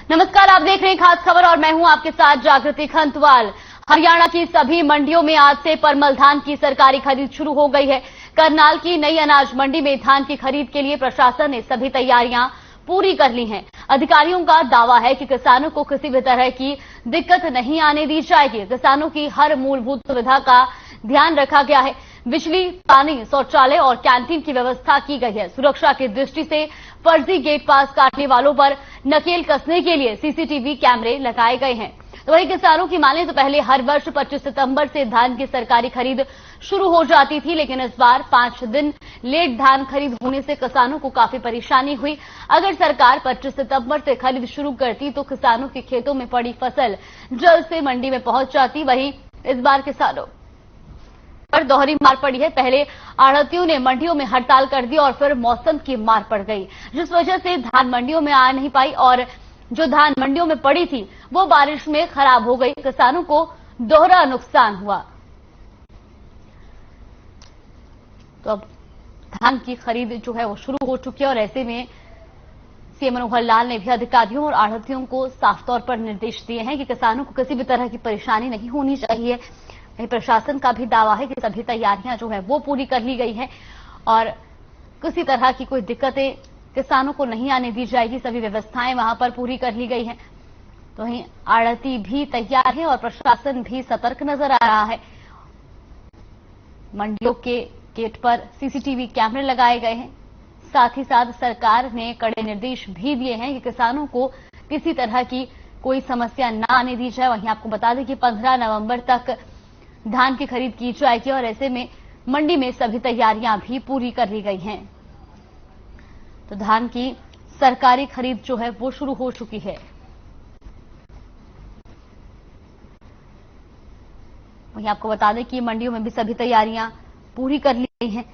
नमस्कार, आप देख रहे हैं खास खबर और मैं हूं आपके साथ जागृति खंतवाल। हरियाणा की सभी मंडियों में आज से परमल धान की सरकारी खरीद शुरू हो गई है। करनाल की नई अनाज मंडी में धान की खरीद के लिए प्रशासन ने सभी तैयारियां पूरी कर ली हैं। अधिकारियों का दावा है कि किसानों को किसी भी तरह की दिक्कत नहीं आने दी जाएगी। किसानों की हर मूलभूत सुविधा का ध्यान रखा गया है। बिजली, पानी, शौचालय और कैंटीन की व्यवस्था की गई है। सुरक्षा की दृष्टि से फर्जी गेट पास काटने वालों पर नकेल कसने के लिए सीसीटीवी कैमरे लगाए गए हैं। तो वहीं किसानों की माने तो पहले हर वर्ष 25 सितंबर से धान की सरकारी खरीद शुरू हो जाती थी, लेकिन इस बार 5 दिन लेट धान खरीद होने से किसानों को काफी परेशानी हुई। अगर सरकार 25 सितंबर से खरीद शुरू करती तो किसानों के खेतों में पड़ी फसल जल्द से मंडी में पहुंच जाती। वहीं इस बार किसानों पर दोहरी मार पड़ी है। पहले आढ़तियों ने मंडियों में हड़ताल कर दी और फिर मौसम की मार पड़ गई, जिस वजह से धान मंडियों में आ नहीं पाई और जो धान मंडियों में पड़ी थी वो बारिश में खराब हो गई। किसानों को दोहरा नुकसान हुआ। तो अब धान की खरीद जो है वो शुरू हो चुकी है और ऐसे में सीएम मनोहर लाल ने भी अधिकारियों और आढ़तियों को साफ तौर पर निर्देश दिए हैं कि किसानों को किसी भी तरह की परेशानी नहीं होनी चाहिए। प्रशासन का भी दावा है कि सभी तैयारियां जो है वो पूरी कर ली गई हैं और किसी तरह की कोई दिक्कतें किसानों को नहीं आने दी जाएगी। सभी व्यवस्थाएं वहां पर पूरी कर ली गई हैं। तो वहीं आढ़ती भी तैयार है और प्रशासन भी सतर्क नजर आ रहा है। मंडियों के गेट पर सीसीटीवी कैमरे लगाए गए हैं। साथ ही साथ सरकार ने कड़े निर्देश भी दिए हैं कि किसानों को किसी तरह की कोई समस्या न आने दी जाए। वहीं आपको बता दें कि 15 नवंबर तक धान की खरीद की जाएगी और ऐसे में मंडी में सभी तैयारियां भी पूरी कर ली गई हैं। तो धान की सरकारी खरीद जो है वो शुरू हो चुकी है। वहीं आपको बता दें कि मंडियों में भी सभी तैयारियां पूरी कर ली गई हैं।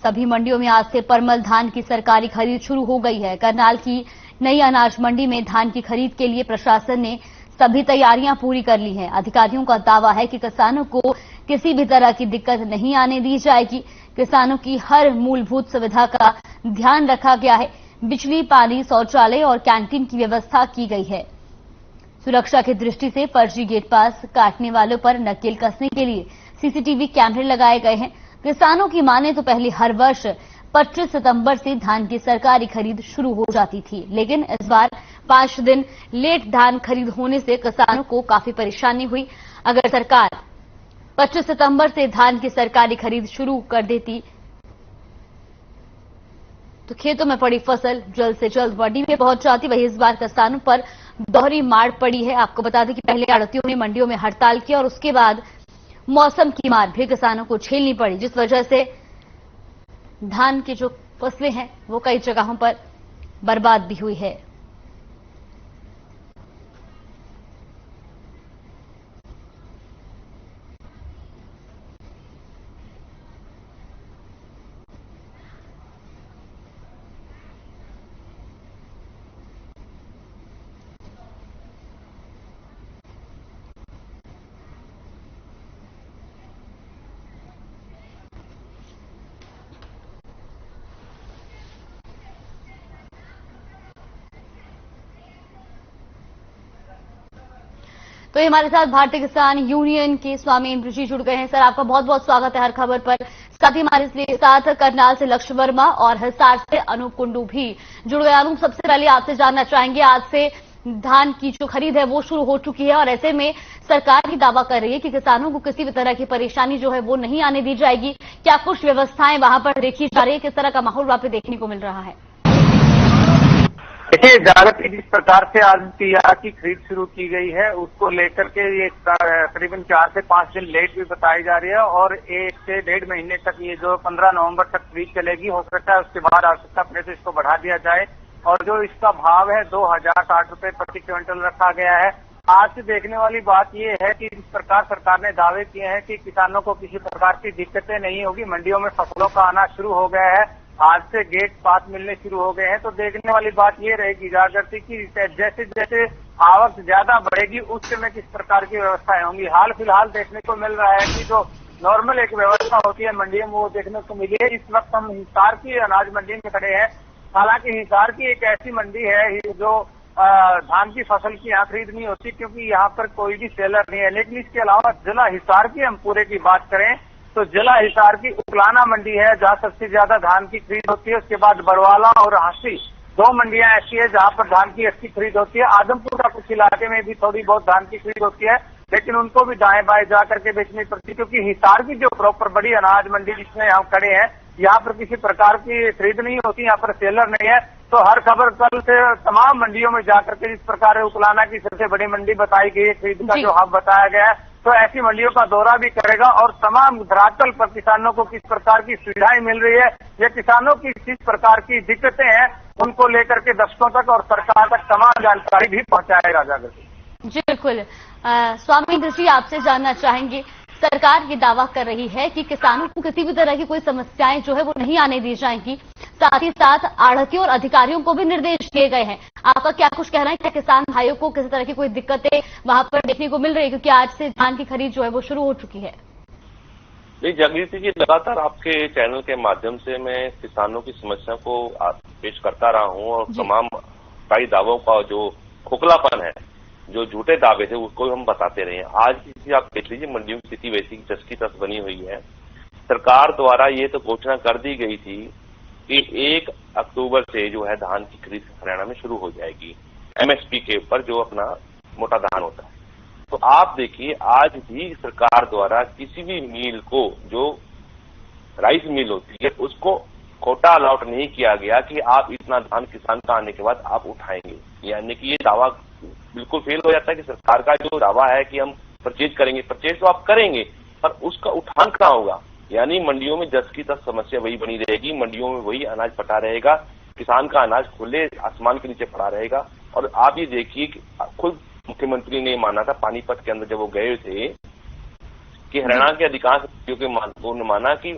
सभी मंडियों में आज से परमल धान की सरकारी खरीद शुरू हो गई है। करनाल की नई अनाज मंडी में धान की खरीद के लिए प्रशासन ने सभी तैयारियां पूरी कर ली हैं। अधिकारियों का दावा है कि किसानों को किसी भी तरह की दिक्कत नहीं आने दी जाएगी। किसानों की हर मूलभूत सुविधा का ध्यान रखा गया है। बिजली, पानी, शौचालय और कैंटीन की व्यवस्था की गई है। सुरक्षा की दृष्टि से फर्जी गेट पास काटने वालों पर नकेल कसने के लिए सीसीटीवी कैमरे लगाए गए हैं। किसानों की माने तो पहले हर वर्ष 25 सितंबर से धान की सरकारी खरीद शुरू हो जाती थी, लेकिन इस बार 5 दिन लेट धान खरीद होने से किसानों को काफी परेशानी हुई। अगर सरकार 25 सितंबर से धान की सरकारी खरीद शुरू कर देती तो खेतों में पड़ी फसल जल्द से जल्द मंडी में पहुंच जाती। वहीं इस बार किसानों पर दोहरी मार पड़ी है। आपको बता दें कि पहले आढ़तियों ने मंडियों में हड़ताल की और उसके बाद मौसम की मार भी किसानों को झेलनी पड़ी, जिस वजह से धान की जो फसलें हैं वो कई जगहों पर बर्बाद भी हुई है। तो ये हमारे साथ भारतीय किसान यूनियन के स्वामी इंद्र जी जुड़ गए हैं। सर, आपका बहुत बहुत स्वागत है हर खबर पर। साथ ही हमारे साथ करनाल से लक्ष्य वर्मा और हिसार से अनूप कुंडू भी जुड़ गए। अनूप, सबसे पहले आपसे जानना चाहेंगे, आज से धान की जो खरीद है वो शुरू हो चुकी है और ऐसे में सरकार ही दावा कर रही है कि किसानों को किसी भी तरह की परेशानी जो है वो नहीं आने दी जाएगी। क्या कुछ व्यवस्थाएं वहां पर देखी जा रही है? किस तरह का माहौल वहां पर देखने को मिल रहा है? देखिए, जागृति जिस प्रकार से आज तिहार की खरीद शुरू की गई है उसको लेकर के ये करीबन 4 से 5 दिन लेट भी बताई जा रही है और 1 से 1.5 महीने तक ये जो 15 नवंबर तक खरीद चलेगी। हो सकता है उसके बाद आवश्यकता पड़े तो इसको बढ़ा दिया जाए और जो इसका भाव है 2060 रुपए प्रति क्विंटल रखा गया है। आज से देखने वाली बात ये है कि इस प्रकार सरकार ने दावे किए हैं कि किसानों को किसी प्रकार की दिक्कतें नहीं होगी। मंडियों में फसलों का आना शुरू हो गया है। आज से गेट पास मिलने शुरू हो गए हैं। तो देखने वाली बात ये रहेगी जागृति की जैसे जैसे आवक ज्यादा बढ़ेगी उस समय किस प्रकार की व्यवस्थाएं होंगी। हाल फिलहाल देखने को मिल रहा है कि जो नॉर्मल एक व्यवस्था होती है मंडियों में वो देखने को मिली है। इस वक्त हम हिसार की अनाज मंडी में खड़े हैं हालांकि हिसार की एक ऐसी मंडी है जो धान की फसल की यहाँ खरीद नहीं होती, क्योंकि यहाँ पर कोई भी सेलर नहीं है। लेकिन इसके अलावा जिला हिसार की हम पूरे की बात करें तो जिला हिसार की उकलाना मंडी है, जहाँ सबसे ज्यादा धान की खरीद होती है। उसके बाद बड़वाला और हांसी 2 मंडियां ऐसी है जहाँ पर धान की अच्छी खरीद होती है। आदमपुर का कुछ इलाके में भी थोड़ी बहुत धान की खरीद होती है, लेकिन उनको भी दाएं बाएं जा करके बेचनी पड़ती है, क्योंकि हिसार की जो प्रॉपर बड़ी अनाज मंडी जिसमें हम खड़े हैं, यहाँ पर किसी प्रकार की खरीद नहीं होती, यहाँ पर सेलर नहीं है। तो हर खबर कल से तमाम मंडियों में जाकर के जिस प्रकार उकलाना की सबसे बड़ी मंडी बताई गई है, खरीद का जो हब बताया गया है, तो ऐसी मंडियों का दौरा भी करेगा और तमाम धरातल पर किसानों को किस प्रकार की सुविधाएं मिल रही है या किसानों की किस प्रकार की दिक्कतें हैं, उनको लेकर के दर्शकों तक और सरकार तक तमाम जानकारी भी पहुंचाएगा। जाकर जी बिल्कुल स्वामी जी, आपसे जानना चाहेंगे, सरकार ये दावा कर रही है कि किसानों को किसी भी तरह की कोई समस्याएं जो है वो नहीं आने दी जाएंगी, साथ ही साथ आढ़तियों और अधिकारियों को भी निर्देश दिए गए हैं। आपका क्या कुछ कहना है, क्या किसान भाइयों को किसी तरह की कोई दिक्कतें वहां पर देखने को मिल रही है, क्योंकि आज से धान की खरीद जो है वो शुरू हो चुकी है? नहीं जागृति जी, लगातार आपके चैनल के माध्यम से मैं किसानों की समस्या को पेश करता रहा हूं और तमाम कई दावों का जो खोखलापन है, जो झूठे दावे थे, उसको हम बताते रहे हैं। आज भी आप देख लीजिए, मंडियों की स्थिति वैसी जस की तस बनी हुई है। सरकार द्वारा ये तो घोषणा कर दी गई थी कि 1 अक्टूबर से जो है धान की खरीद हरियाणा में शुरू हो जाएगी, एमएसपी के ऊपर, जो अपना मोटा धान होता है। तो आप देखिए, आज भी सरकार द्वारा किसी भी मिल को, जो राइस मिल होती है, उसको कोटा अलॉट नहीं किया गया कि आप इतना धान किसान का आने के बाद आप उठाएंगे। यानी कि ये दावा बिल्कुल फेल हो जाता है कि सरकार का जो दावा है कि हम परचेज करेंगे, परचेज तो आप करेंगे, पर उसका उठान कहाँ होगा? यानी मंडियों में जस की तस समस्या वही बनी रहेगी, मंडियों में वही अनाज पटा रहेगा, किसान का अनाज खुले आसमान के नीचे पड़ा रहेगा। और आप ये देखिए कि खुद मुख्यमंत्री ने माना था पानीपत के अंदर जब वो गए थे कि हरियाणा के अधिकांश मंत्रियों के उन्होंने माना कि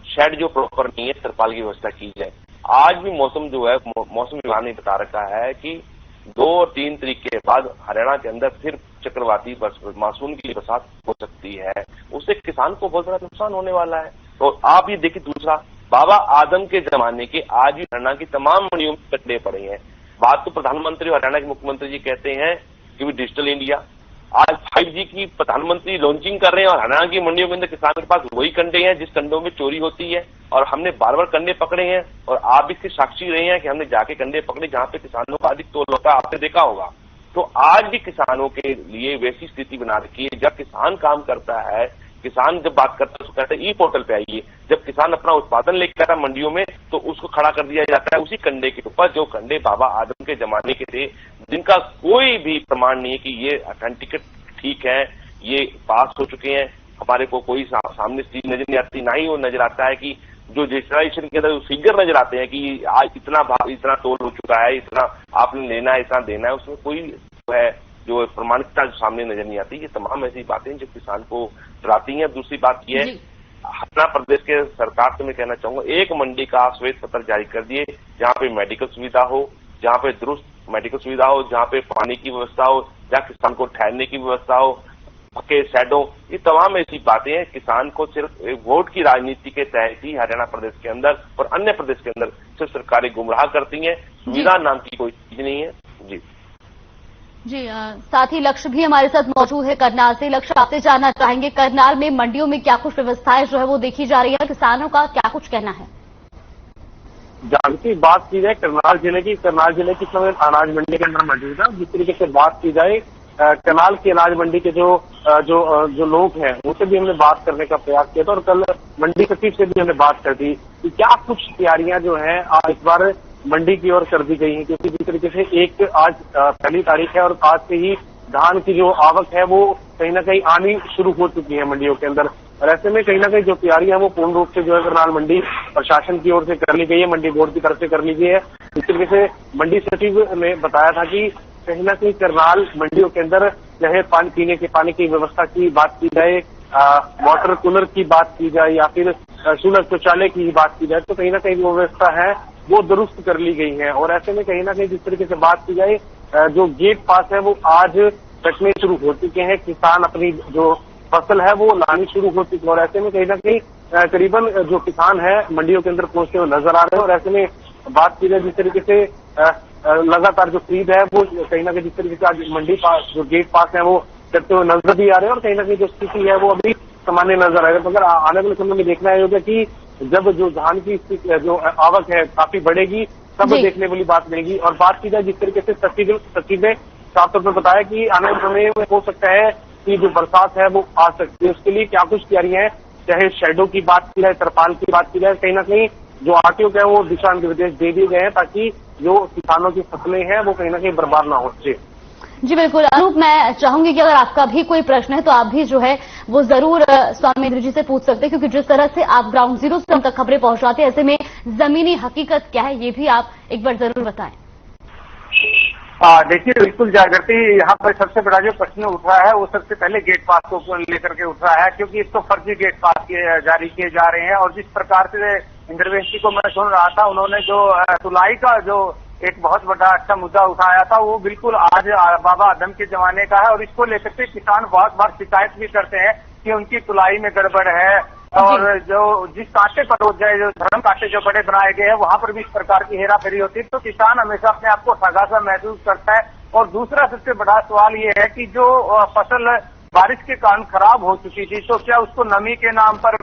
शेड जो प्रॉपर नहीं है, तरपाल की व्यवस्था की जाए। आज भी मौसम जो है, मौसम विभाग ने बता रखा है कि 2 और 3 तारीख के बाद हरियाणा के अंदर फिर चक्रवाती मानसून की बरसात हो सकती है, उससे किसान को बहुत बड़ा नुकसान होने वाला है। तो आप ये देखिए, दूसरा, बाबा आदम के जमाने के आज भी हरियाणा की तमाम मंडियों में कटड़े पड़े हैं। बात तो प्रधानमंत्री और हरियाणा के मुख्यमंत्री जी कहते हैं कि डिजिटल इंडिया, आज 5G की प्रधानमंत्री लॉन्चिंग कर रहे हैं और हरियाणा की मंडियों के अंदर किसानों के पास वही कंडे हैं जिस कंडों में चोरी होती है। और हमने बार बार कंडे पकड़े हैं और आप इसके साक्षी रहे हैं कि हमने जाके कंडे पकड़े जहां पे किसानों का अधिक तोल होता है, आपने देखा होगा। तो आज भी किसानों के लिए वैसी स्थिति बना रखी है, जब किसान काम करता है, किसान जब बात करता है तो कहता है ई पोर्टल पे आइए। जब किसान अपना उत्पादन लेकर आता है मंडियों में तो उसको खड़ा कर दिया जाता है उसी कंडे के ऊपर, जो कंडे बाबा आदम के जमाने के थे, जिनका कोई भी प्रमाण नहीं है कि ये ऑथेंटिक ठीक है, ये पास हो चुके हैं। हमारे को कोई सामने चीज नजर नहीं आती, ना ही वो नजर आता है कि जो रजिस्ट्रेशन के अंदर फिगर नजर आते हैं कि आज इतना तोल हो चुका है, इतना आपने लेना है, इतना देना है, उसमें कोई है जो प्रमाणिकता सामने नजर नहीं आती। ये तमाम ऐसी बातें जो किसान को डराती हैं। दूसरी बात यह है, हरियाणा प्रदेश के सरकार से मैं कहना चाहूंगा, एक मंडी का श्वेत पत्र जारी कर दिए जहां पे मेडिकल सुविधा हो, जहां पे दुरुस्त मेडिकल सुविधा हो, जहां पे पानी की व्यवस्था हो, जहां किसान को ठहरने की व्यवस्था हो, पक्के शेडों, ये तमाम ऐसी बातें हैं। किसान को सिर्फ वोट की राजनीति के तहत ही हरियाणा प्रदेश के अंदर और अन्य प्रदेश के अंदर सिर्फ सरकारें गुमराह करती हैं, सुविधा नाम की कोई चीज नहीं है। जी साथ ही लक्ष्य भी हमारे साथ मौजूद है करनाल से। लक्ष्य, आपसे जानना चाहेंगे, करनाल में मंडियों में क्या कुछ व्यवस्थाएं जो है वो देखी जा रही है, किसानों का क्या कुछ कहना है? जानकी बात की जाए करनाल जिले की समय अनाज मंडी के अंदर मौजूद है। जिस तरीके से बात की जाए करनाल की अनाज मंडी के जो लोग हैं उनसे भी हमने बात करने का प्रयास किया था और कल मंडी सचिव से भी हमने बात कर दी कि क्या कुछ तैयारियां जो हैं इस बार मंडी की ओर कर दी गई हैं, क्योंकि जिस तरीके से आज 1 तारीख है और आज से ही धान की जो आवक है वो कहीं ना कहीं आनी शुरू हो चुकी है मंडियों के अंदर। और ऐसे में कहीं ना कहीं जो तैयारियां है वो पूर्ण रूप से जो है करनाल मंडी प्रशासन की ओर से कर ली गई है, मंडी बोर्ड की तरफ से कर ली गई है। इस तरीके से मंडी सचिव ने बताया था कि कहीं ना कहीं करनाल मंडियों के अंदर चाहे पीने के पानी की व्यवस्था की बात की जाए, वाटर कूलर की बात की जाए या फिर सुलभ शौचालय की बात की जाए, तो कहीं ना कहीं जो व्यवस्था है वो दुरुस्त कर ली गई है। और ऐसे में कहीं ना कहीं जिस तरीके से बात की जाए, जो गेट पास है वो आज कटने शुरू हो चुके हैं, किसान अपनी जो फसल है वो लानी शुरू हो चुकी है। और ऐसे में कहीं ना कहीं करीबन जो किसान है मंडियों के अंदर पहुंचते हुए नजर आ रहे हैं। और ऐसे में बात की जाए जिस तरीके से लगातार जो खरीद है वो कहीं ना कहीं जिस तरीके से आज मंडी पास जो गेट पास है वो करते हुए नजर भी आ रहे हैं और कहीं ना कहीं जो स्थिति है वो अभी सामान्य नजर आ रही है। मगर आने वाले समय में देखना है होगा कि जब जो धान की जो आवक है काफी बढ़ेगी तब देखने वाली बात मिलेगी। और बात की जाए जिस तरीके से सचिव ने साफ तौर पर बताया कि आने वाले समय में हो सकता है कि जो बरसात है वो आ सकती है, उसके लिए क्या कुछ तैयारियां हैं, चाहे शेडो की बात की जाए, तरपाल की बात की जाए, कहीं ना कहीं जो आरटीओ का है वो दिशा निर्देश दे दिए गए हैं ताकि जो किसानों की फसलें हैं वो कहीं ना कहीं बर्बाद ना हो। जी बिल्कुल अनूप, मैं चाहूंगी कि अगर आपका भी कोई प्रश्न है तो आप भी जो है वो जरूर स्वामेंद्र जी से पूछ सकते हैं, क्योंकि जिस तरह से आप ग्राउंड जीरो से हम तक खबरें पहुंचाते हैं, ऐसे में जमीनी हकीकत क्या है ये भी आप एक बार जरूर बताएं। देखिए बिल्कुल जागृति, यहाँ पर सबसे बड़ा जो प्रश्न उठ रहा है वो सबसे पहले गेट पास को लेकर के उठ रहा है, क्योंकि इसको फर्जी गेट पास जारी किए जा रहे हैं। और जिस प्रकार से इंद्रवेंशी को मैं सुन रहा था, उन्होंने जो तुलाई का जो एक बहुत बड़ा अच्छा मुद्दा उठाया था वो बिल्कुल आज बाबा आदम के जमाने का है। और इसको लेकर के किसान बहुत बार शिकायत भी करते हैं कि उनकी तुलाई में गड़बड़ है और जो जिस कांटे पर जो धर्म कांटे जो बड़े बनाए गए हैं वहां पर भी इस प्रकार की हेराफेरी होती है, तो किसान हमेशा अपने आप को ठगा सा महसूस करता है। और दूसरा सबसे बड़ा सवाल ये है कि जो फसल बारिश के कारण खराब हो चुकी थी, तो क्या उसको नमी के नाम पर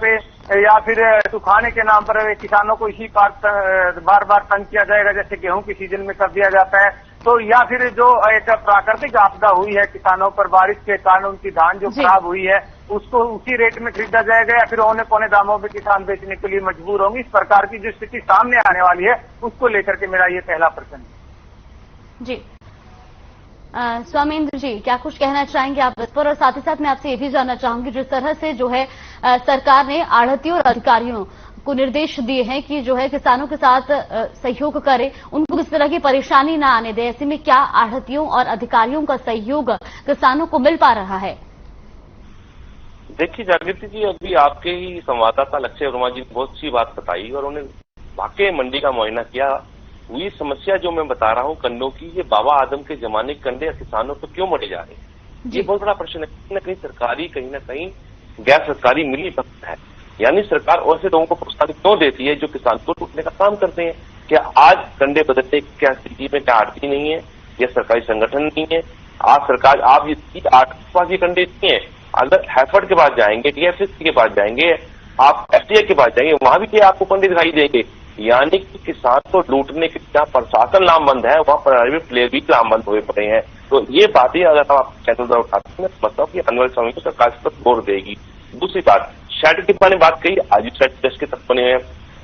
या फिर सुखाने के नाम पर किसानों को इसी बार बार तंग किया जाएगा, जैसे गेहूं की सीजन में कर दिया जाता है। तो या फिर जो एक प्राकृतिक आपदा हुई है किसानों पर बारिश के कारण उनकी धान जो खराब हुई है उसको उसी रेट में खरीदा जाएगा या फिर औने पौने दामों में किसान बेचने के लिए मजबूर होंगे। इस प्रकार की जो स्थिति सामने आने वाली है उसको लेकर के मेरा ये पहला प्रश्न है। जी स्वामेंद्र जी, क्या कुछ कहना चाहेंगे आप इस पर? और साथ ही साथ मैं आपसे ये भी जानना चाहूंगी, जिस तरह से जो है सरकार ने आढ़तियों और अधिकारियों को निर्देश दिए हैं कि जो है किसानों के साथ सहयोग करें, उनको किस तरह की परेशानी ना आने दे, ऐसे में क्या आढ़तियों और अधिकारियों का सहयोग किसानों को मिल पा रहा है? देखिए जागृति जी, अभी आपके ही संवाददाता लक्ष्य वर्मा जी ने बहुत अच्छी बात बताई और उन्होंने वाकई मंडी का मुआयना किया। हुई समस्या जो मैं बता रहा हूँ कंडों की, ये बाबा आदम के जमाने के कंडे किसानों को क्यों मरे जा रहे हैं, ये बहुत बड़ा प्रश्न है। कहीं न कहीं सरकारी, कहीं न कहीं गैर सरकारी मिली भगत है। यानी सरकार ऐसे लोगों को प्रोत्साहन क्यों देती है जो किसान को लूटने का काम करते हैं? क्या आज कंडे बदलने की क्या स्थिति में क्या आड़ती नहीं है या सरकारी संगठन नहीं है? आज सरकार आप आठ कंडे नहीं है, अगर हैफर्ड के पास जाएंगे, डीएफएससी के पास जाएंगे, आप एफटीआई के पास जाएंगे, वहां भी क्या आपको कंडे दिखाई देंगे। यानी कि किसान को लूटने के जहाँ प्रशासन लामबंद है वहां प्राइवेट प्लेयर भी लामबंद हुए पड़े हैं। तो ये बातें अगर हम चैनल पर उठाते हैं, मैं समझता हूँ कि आने वाले समय में सरकार इस पर जोर देगी। दूसरी बात, शेड की मैंने बात कही, आज शेड देश के तक बने हैं।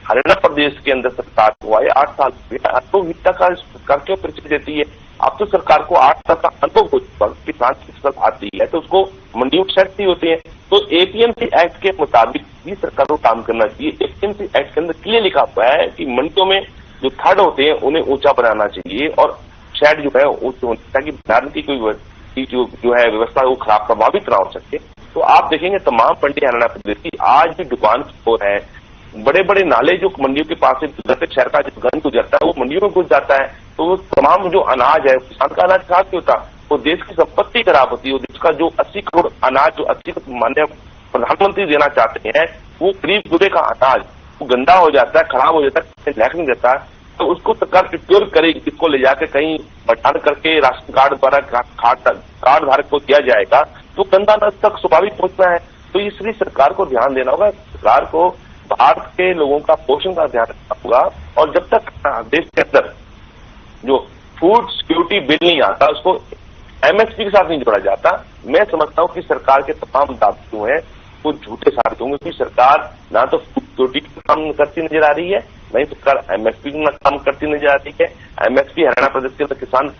हरियाणा प्रदेश के अंदर सरकार हुआ है 8 साल, अनुभव का सरकार क्यों परिचय देती है? अब तो सरकार को 8 साल का अनुभव हो चुका, किसान की फसल आती है तो उसको मंडियों में शेड होती है। तो एपीएमसी एक्ट के मुताबिक भी सरकार को काम करना चाहिए। एपीएमसी एक्ट के अंदर क्लियर लिखा हुआ है कि मंडियों में जो थर्ड होते हैं उन्हें ऊंचा बनाना चाहिए और शेड जो है ऊंचे होने, ताकि भंडारण की कोई जो है व्यवस्था वो खराब प्रभावित ना हो सके। तो आप देखेंगे तमाम मंडी हरियाणा प्रदेश की आज भी दुकान स्टोर है, बड़े बड़े नाले जो मंडियों के पास से गुजरते, शहर का जो गंद गुजरता है वो मंडियों में घुस जाता है। तो वो तमाम जो अनाज है, किसान का अनाज खराब नहीं होता, वो देश की संपत्ति खराब होती है। देश का जो 80 करोड़ अनाज जो 80 माननीय प्रधानमंत्री देना चाहते हैं, वो गरीब गुरे का अनाज वो गंदा हो जाता है, खराब हो जाता है, लैक नहीं देता। तो उसको सरकार प्रिप्योर करेगी, इसको ले जाकर कहीं भंडारण करके राशन कार्ड द्वारा कार्ड धारक को दिया जाएगा, तो गंदा अनाज तक स्वाभाविक पहुंचना है। तो इसलिए सरकार को ध्यान देना होगा, सरकार को भारत के लोगों का पोषण का ध्यान रखना होगा। और जब तक देश के अंदर जो फूड सिक्योरिटी बिल नहीं आता, उसको एमएसपी के साथ नहीं जोड़ा जाता, मैं समझता हूं कि सरकार के तमाम दावे जो हैं वो झूठे साबित होंगे, क्योंकि सरकार ना तो फूड सिक्योरिटी का काम करती नजर आ रही है, नहीं सरकार एमएसपी का काम करती नजर आ रही है। एमएसपी हरियाणा प्रदेश के अंदर किसान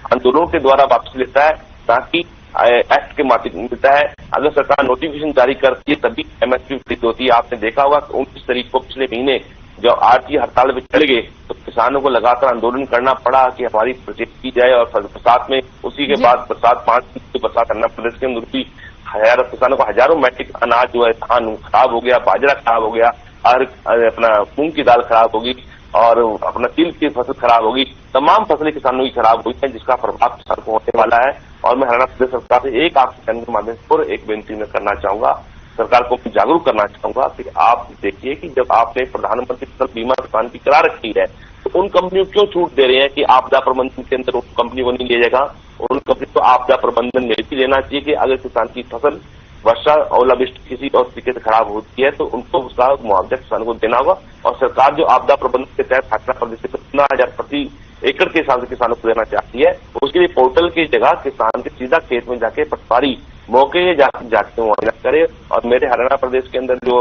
आंदोलनों के द्वारा वापस लेता है, ताकि एक्ट के माध्यम मिलता है। अगर सरकार नोटिफिकेशन जारी करती है तभी एमएसपी वृद्धि होती है। आपने देखा होगा 29 तारीख को पिछले महीने जब आरती हड़ताल में चढ़ गए तो किसानों को लगातार आंदोलन करना पड़ा कि हमारी प्रोटेक्ट की जाए। और बरसात में उसी के बाद बरसात 5 दिन की बरसात हरियाणा प्रदेश के अंदर भी हजारों किसानों को हजारों मैट्रिक अनाज जो है धान खराब हो गया, बाजरा खराब हो गया, और अपना मूंग की दाल खराब होगी और अपना तिल की फसल खराब होगी। तमाम फसलें किसानों की खराब हुई है, जिसका प्रभाव किसान को होने वाला है। और मैं हरियाणा प्रदेश सरकार से एक आपके चैनल के माध्यम से एक बेनती में करना चाहूंगा, सरकार को जागरूक करना चाहूंगा कि आप देखिए कि जब आपने प्रधानमंत्री फसल बीमा किसान की करा रखी है, तो उन कंपनियों क्यों छूट दे रहे हैं कि आपदा प्रबंधन के अंदर उन कंपनी को नहीं लिया जाएगा, और उन कंपनी को आपदा प्रबंधन में भी लेना चाहिए कि अगर किसान की फसल वर्षा ओलावृष्टि किसी और तरीके से खराब होती है तो उनको उसका मुआवजा किसान को देना होगा। और सरकार जो आपदा प्रबंधन के तहत हरियाणा प्रदेश से 15,000 प्रति एकड़ के हिसाब से किसानों को देना चाहती है, उसके लिए पोर्टल की जगह किसान के सीधा खेत में जाके पटवारी मौके जाके मुआयना करे। और मेरे हरियाणा प्रदेश के अंदर जो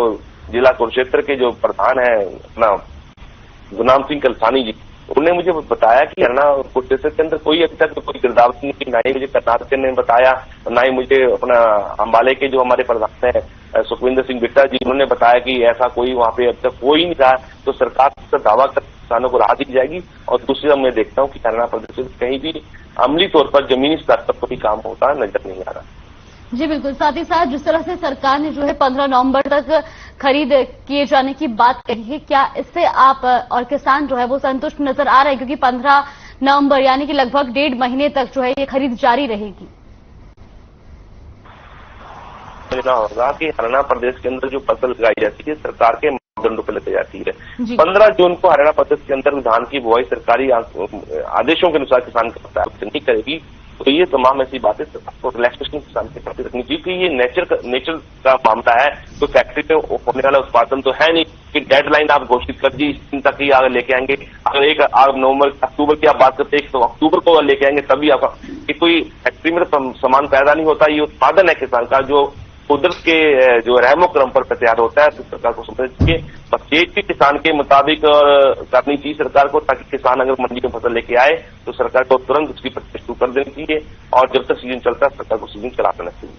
जिला कुरुक्षेत्र के जो प्रधान है अपना गुरनाम सिंह कलसानी जी, उन्होंने मुझे बताया कि हरियाणा कुरुक्षेत्र के अंदर कोई अभी तक कोई गिरदावरी नहीं, ना ही मुझे कर्नाटक ने बताया, ना ही मुझे अपना अंबाले के जो हमारे प्रधान है सुखविंदर सिंह बिट्टा जी, उन्होंने बताया कि ऐसा कोई वहां पे अब तक कोई नहीं रहा। तो सरकार का दावा कर किसानों को राहत दी जाएगी। और दूसरी तरफ मैं देखता हूँ कि हरियाणा प्रदेश में कहीं भी अमली तौर पर जमीनी स्तर पर कोई काम होता नजर नहीं आ रहा। जी बिल्कुल, साथ ही साथ जिस तरह से सरकार ने जो है 15 नवंबर तक खरीद किए जाने की बात कही है, क्या इससे आप और किसान जो है वो संतुष्ट नजर आ रहे हैं? क्योंकि 15 नवंबर यानी कि लगभग 1.5 महीने तक जो है ये खरीद जारी रहेगी। होगा कि हरियाणा प्रदेश के अंदर जो फसल लगाई जाती है सरकार के मापदंडों पर लगाई जाती है। 15 जून को हरियाणा प्रदेश के अंदर धान की बुआई सरकारी आदेशों के अनुसार किसान का नहीं करेगी, तो ये तमाम ऐसी बातें आपको रिलैक्सेशन किसान के प्रति रखनी चाहिए कि ये नेचर का मामला है। तो फैक्ट्री पे होने वाला उत्पादन तो है नहीं कि डेडलाइन आप घोषित कर दी इस दिन तक ही आगे लेके आएंगे। अगर 1 नवंबर अक्टूबर की आप बात करते हैं तो अक्टूबर को लेके आएंगे तभी आपका कोई फैक्ट्री में तो सामान पैदा नहीं होता। ये उत्पादन है किसान का जो कुदरत के जो रहमो क्रम पर तैयार होता है। तो सरकार को समझ चाहिए बस एक भी किसान के मुताबिक करनी चाहिए सरकार को, ताकि किसान अगर मंडी में फसल लेके आए तो सरकार को तुरंत उसकी प्रक्रिया शुरू कर देनी चाहिए। और जब तक सीजन चलता है सरकार को सीजन चला देना चाहिए।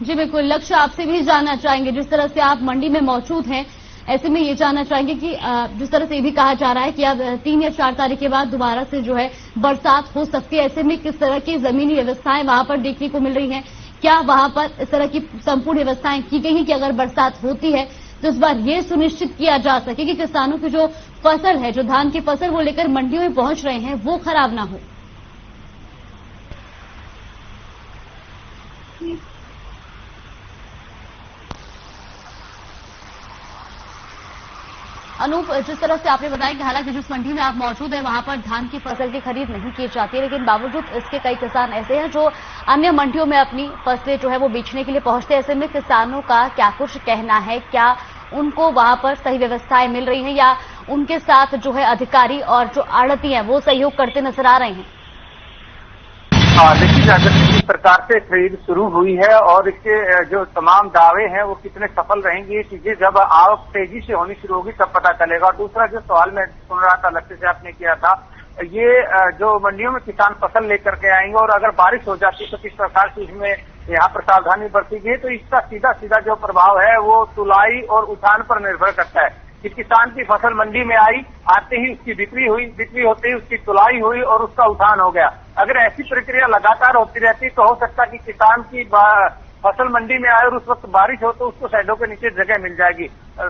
जी बिल्कुल, लक्ष्य आपसे भी जानना चाहेंगे, जिस तरह से आप मंडी में मौजूद हैं, ऐसे में ये जानना चाहेंगे कि जिस तरह से ये भी कहा जा रहा है कि अब 3 या 4 तारीख के बाद दोबारा से जो है बरसात हो सकती है, ऐसे में किस तरह की जमीनी व्यवस्थाएं वहां पर देखने को मिल रही हैं? क्या वहां पर इस तरह की संपूर्ण व्यवस्थाएं की गई हैं कि अगर बरसात होती है तो इस बार ये सुनिश्चित किया जा सके कि किसानों की जो फसल है, जो धान की फसल वो लेकर मंडियों में पहुंच रहे हैं, वो खराब ना हो? अनूप, जिस तरह से आपने बताया कि हालांकि जिस मंडी में आप मौजूद हैं वहां पर धान की फसल की खरीद नहीं की जाती है, लेकिन बावजूद इसके कई किसान ऐसे हैं जो अन्य मंडियों में अपनी फसलें जो है वो बेचने के लिए पहुंचते हैं। ऐसे में किसानों का क्या कुछ कहना है? क्या उनको वहां पर सही व्यवस्थाएं मिल रही हैं या उनके साथ जो है अधिकारी और जो आड़ती हैं वो सहयोग करते नजर आ रहे हैं? देखिए, अगर सरकार से खरीद शुरू हुई है और इसके जो तमाम दावे हैं वो कितने सफल रहेंगे, ये चीजें जब आवक तेजी से होनी शुरू होगी तब पता चलेगा। और दूसरा जो सवाल मैं सुन रहा था लक्ष्य से आपने किया था, ये जो मंडियों में किसान फसल लेकर के आएंगे और अगर बारिश हो जाती तो किस प्रकार से इसमें यहाँ पर सावधानी बरती गई, तो इसका सीधा सीधा जो प्रभाव है वो तुलाई और उठान पर निर्भर करता है कि किसान की फसल मंडी में आई, आते ही उसकी बिक्री हुई, बिक्री होते ही उसकी तुलाई हुई और उसका उठान हो गया। अगर ऐसी प्रक्रिया लगातार होती रहती तो हो सकता है कि किसान की फसल मंडी में आए और उस वक्त बारिश हो तो उसको साइडों के नीचे जगह मिल जाएगी।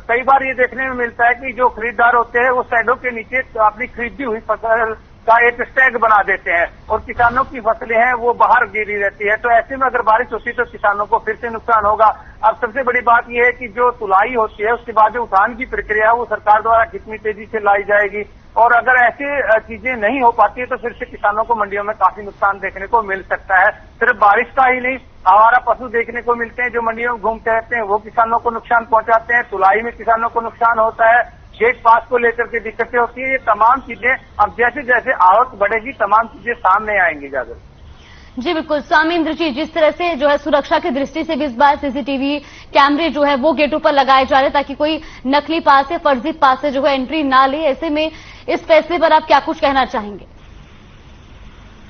कई बार ये देखने में मिलता है कि जो खरीदार होते हैं वो साइडों के नीचे अपनी खरीदी हुई फसल का एक स्टैग बना देते हैं और किसानों की फसलें हैं वो बाहर गिरी रहती है। तो ऐसे में अगर बारिश होती तो किसानों को फिर से नुकसान होगा। अब सबसे बड़ी बात यह है कि जो तुलाई होती है उसके बाद जो उठान की प्रक्रिया है वो सरकार द्वारा कितनी तेजी से लाई जाएगी, और अगर ऐसी चीजें नहीं हो पाती है तो फिर से किसानों को मंडियों में काफी नुकसान देखने को मिल सकता है। सिर्फ बारिश का ही नहीं, आवारा पशु देखने को मिलते हैं जो मंडियों में घूमते रहते हैं, वो किसानों को नुकसान पहुंचाते हैं। तुलाई में किसानों को नुकसान होता है, गेट पास को लेकर के दिक्कतें होती है। ये तमाम चीजें अब जैसे जैसे आवक बढ़ेगी तमाम चीजें सामने आएंगी। जाकर जी बिल्कुल, स्वामींद्र जी, जिस तरह से जो है सुरक्षा की दृष्टि से भी इस बार सीसीटीवी कैमरे जो है वो गेटों पर लगाए जा रहे हैं ताकि कोई नकली पास या फर्जी पास से जो है एंट्री ना ले, ऐसे में इस फैसले पर आप क्या कुछ कहना चाहेंगे?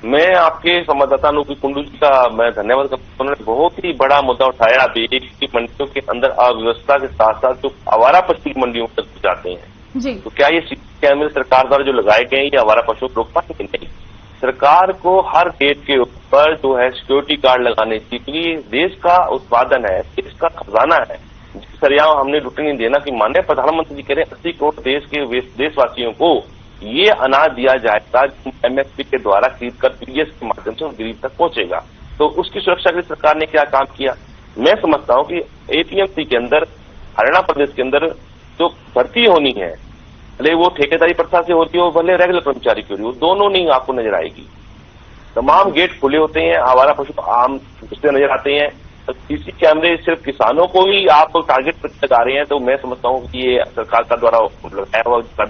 मैं आपके संवाददाता अनूप कुंडू जी का मैं धन्यवाद करता हूं। उन्होंने बहुत ही बड़ा मुद्दा उठाया अभी कि मंडियों के अंदर अव्यवस्था के साथ साथ जो आवारा पशु मंडियों तक जाते हैं जी, तो क्या ये सीसीटीवी कैमरे सरकार द्वारा जो लगाए गए हैं ये आवारा पशु रोक पाएंगे? नहीं, सरकार को हर गेट के ऊपर जो है सिक्योरिटी गार्ड लगाने चाहिए, क्योंकि देश का उत्पादन है, देश का खजाना है, सरियाव हमने लुटने नहीं देना। कि माननीय प्रधानमंत्री जी कह रहे हैं 80 करोड़ देश के देशवासियों को ये अनाज दिया जाएगा एमएसपी के द्वारा खरीद कर पीडीएस के माध्यम से गरीब तक पहुंचेगा। तो उसकी सुरक्षा के लिए सरकार ने क्या काम किया? मैं समझता हूं कि एपीएमसी के अंदर हरियाणा प्रदेश के अंदर जो भर्ती होनी है भले वो ठेकेदारी प्रथा से होती हो, भले रेगुलर कर्मचारी की हो, दोनों नहीं आपको नजर आएगी। तमाम गेट खुले होते हैं, आवारा पशु आम घुसते नजर आते हैं। सीसी कैमरे सिर्फ किसानों को ही आप टारगेट पर लगा रहे हैं, तो मैं समझता हूँ कि ये सरकार का द्वारा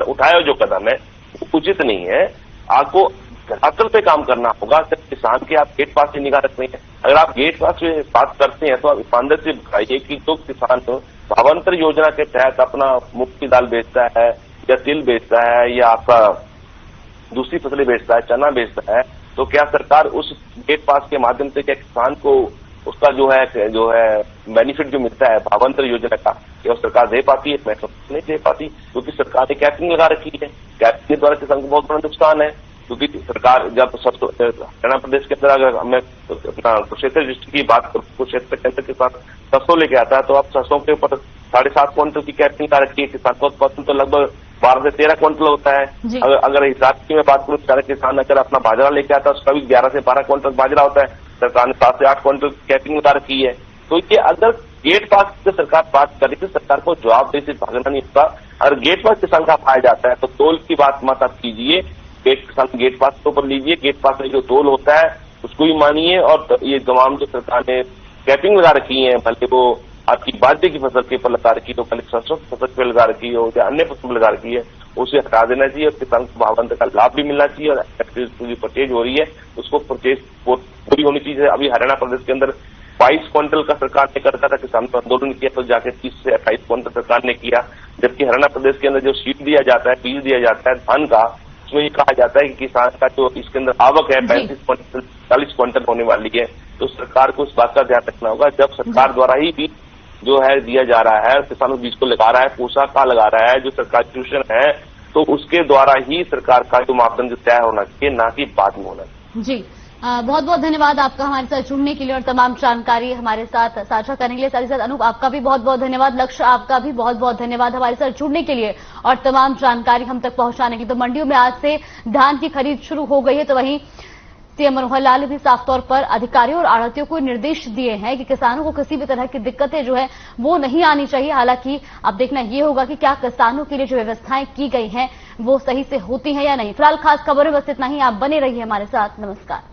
उठाया जो कदम है वो उचित नहीं है। आपको धरातल पे काम करना होगा। सिर्फ किसान के आप गेट पास से निगाह रख रहे हैं। अगर आप गेट पास से बात करते हैं तो आप ईमानदारी से बताइए कि जो किसान भावांतर योजना के तहत अपना मूंग की दाल बेचता है या तिल बेचता है या आपका दूसरी फसलें बेचता है, चना बेचता है, तो क्या सरकार उस गेट पास के माध्यम से क्या किसान को उसका जो है बेनिफिट जो मिलता है भावांतर योजना का, क्या सरकार दे पाती है? मैं नहीं दे पाती, क्योंकि सरकार ने कैपिंग लगा रखी है। कैपिंग के द्वारा किसान को बहुत बड़ा नुकसान है, क्योंकि सरकार जब हरियाणा प्रदेश के अंदर अगर मैं अपना कुरुक्षेत्र डिस्ट्रिक्ट की बात करूँ, कुरुक्षेत्र के अंदर किसान सरसों लेके आता है तो आप सरसों के ऊपर 7.5 क्विंटल की कैपिंग लगा रखी है। किसान का उत्पादन तो लगभग 12 से 13 क्विंटल होता है। अगर हिसाब की मैं बात करूँ, सारे किसान अगर अपना बाजरा लेके आता है उसका भी 11 से 12 क्विंटल बाजरा होता है। सरकार ने 7 से 8 क्विंटल कैपिंग लगा रखी है। तो ये अगर गेट पास से सरकार बात करे तो सरकार को जवाबदेही से भागना नहीं होता। अगर गेट पास किसान का पाया जाता है तो तोल की बात मत आप कीजिए, किसान गेट पास के ऊपर लीजिए, गेट पास में जो तोल होता है उसको ही मानिए। और ये तमाम जो सरकार ने कैपिंग लगा रखी है, भले वो आपकी बाजरे की फसल के ऊपर लगा रखी हो, भले सरसों की फसल पे लगा रखी हो या अन्य फसल लगा रखी है, उसे हटा देना चाहिए और किसान को भावांतर का लाभ भी मिलना चाहिए। और जो परचेज हो रही है उसको परचेज पूरी होनी चाहिए। अभी हरियाणा प्रदेश के अंदर 22 क्विंटल का सरकार ने करता था, किसान को आंदोलन किया तो जाके 30 से 28 क्विंटल सरकार ने किया। जबकि हरियाणा प्रदेश के अंदर जो सीड दिया जाता है, बीज दिया जाता है धान का, उसमें ये कहा जाता है कि किसान का जो इसके अंदर आवक है 35 क्विंटल 40 क्विंटल होने वाली है। तो सरकार को इस बात का ध्यान रखना होगा, जब सरकार द्वारा ही बीज जो है दिया जा रहा है, किसानों बीज को लगा रहा है, पूसा का लगा रहा है, जो सरकारी ट्यूशन है, तो उसके द्वारा ही सरकार का जो मापदंड तय होना चाहिए, ना कि बाद में होना चाहिए। जी, बहुत बहुत धन्यवाद आपका हमारे साथ जुड़ने के लिए और तमाम जानकारी हमारे साथ साझा करने के लिए। साथ ही साथ अनूप आपका भी बहुत बहुत धन्यवाद, लक्ष्य आपका भी बहुत बहुत धन्यवाद हमारे साथ जुड़ने के लिए और तमाम जानकारी हम तक पहुंचाने की। तो मंडियों में आज से धान की खरीद शुरू हो गई है, तो वहीं सीएम मनोहर लाल ने भी साफ तौर पर अधिकारियों और आढ़तियों को निर्देश दिए हैं कि किसानों को किसी भी तरह की दिक्कतें जो है वो नहीं आनी चाहिए। हालांकि अब देखना ये होगा कि क्या किसानों के लिए जो व्यवस्थाएं की गई हैं वो सही से होती हैं या नहीं। फिलहाल खास खबरें बस इतना ही। आप बने रहिए हमारे साथ। नमस्कार।